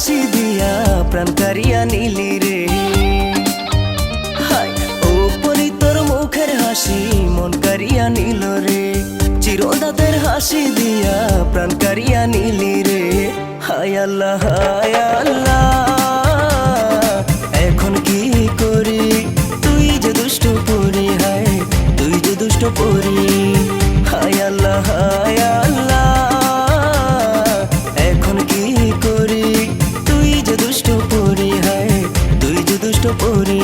হাসি দিয়া প্রাণ কারিয়া নিলি রে। হায় ও পরি তোর মুখের হাসি মন কারিয়া নিল রে। চিরদাতের হাসি দিয়া প্রাণ কারিয়া নিলি রে। হায় আল্লাহ হায় আল্লাহ, এখন কি করি তুই যে দুষ্ট পরি, হায় তুই যে দুষ্ট পরি। হায় আল্লাহ হায় আল্লাহ, এখন কি করি তুই যে দুষ্ট পরি, হায় তুই যে দুষ্ট পরি।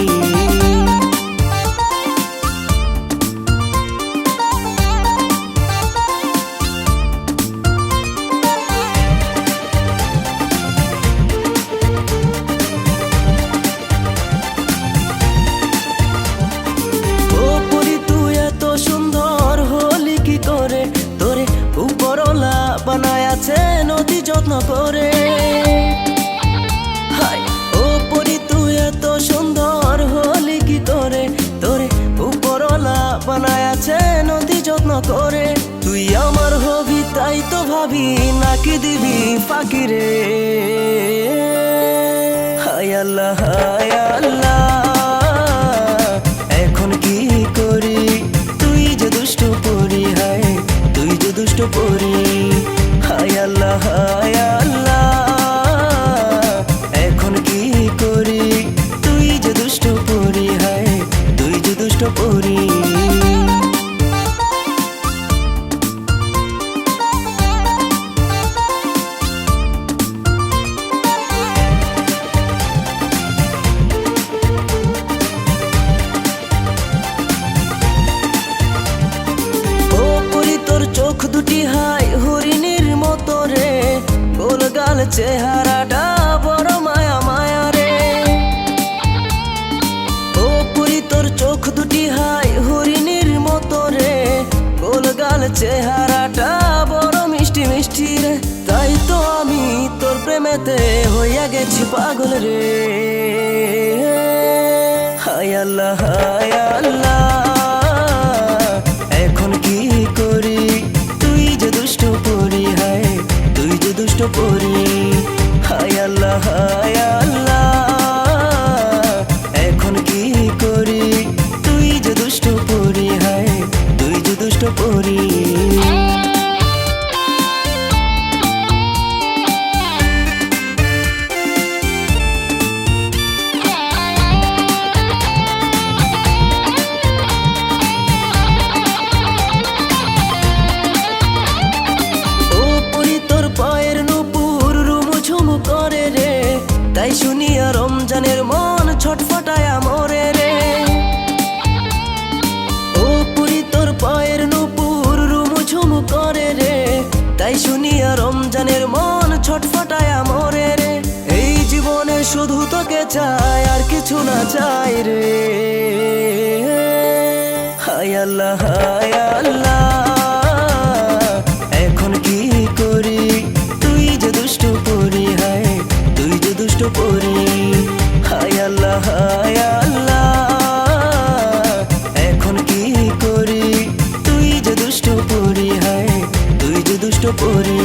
নদী যত্ন করে, হায় ও পরি তুই এত সুন্দর হলি কি করে, তোরে উপরওয়ালা বানায় আছে নদী যত্ন করে। তুই আমার হবি তাই তো ভাবি নাকি দিবি ফাঁকি রে। হায় আল্লাহ হায় আল্লাহ, এখন কি করি তুই যে দুষ্ট পরি, হায় তুই যে দুষ্ট পরি। হায় আল্লাহ হায় আল্লাহ, এখন কি করি তুই যে দুষ্ট পরি, হায় তুই যে দুষ্ট পরি। ও পরি তোর চোখ দুটি হায় হরিণীর মতো রে, গোলগাল চেহারাটা বড় মায়া মায়া রে। ও পরি তোর চোখ দুটি হায় হরিণীর মতো রে, গোলগাল চেহারাটা বড় মিষ্টি মিষ্টি রে। তাই তো আমি তোর প্রেমেতে হইয়া গেছি পাগল রে। হায় আল্লাহ হায় আল্লাহ, এখন কি করি তুই যে দুষ্ট পরি, হায় তুই যে দুষ্ট পরি। হায় আল্লাহ হায় আল্লাহ, এখন কি করি তুই যে দুষ্ট পরি, হায় তুই যে দুষ্ট পরি। তাই শুনিয়া রমজানের মন ছটফটায়া মরে রে। ও পুরি তোর পায়ের নুপুর রুমুঝুমু করে রে, তাই শুনিয়া রমজানের মন ছটফটায়া মরে রে। এই জীবনে শুধু তোকে চাই আর কিছু না চাই রে। হায় আল্লাহ হায় আল্লাহ, এখন কি করি তুই যে দুষ্ট পরি, হায় তুই যে দুষ্ট পরি। হায় আল্লাহ হায় আল্লাহ, এখন কি করি তুই যে দুষ্ট পরি, হায় তুই যে দুষ্ট পরি।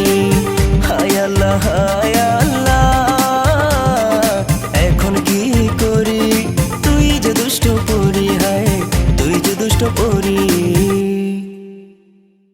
হায় আল্লাহ হায় আল্লাহ, এখন কি করি তুই যে দুষ্ট পরি, হায় তুই যে দুষ্ট পরি।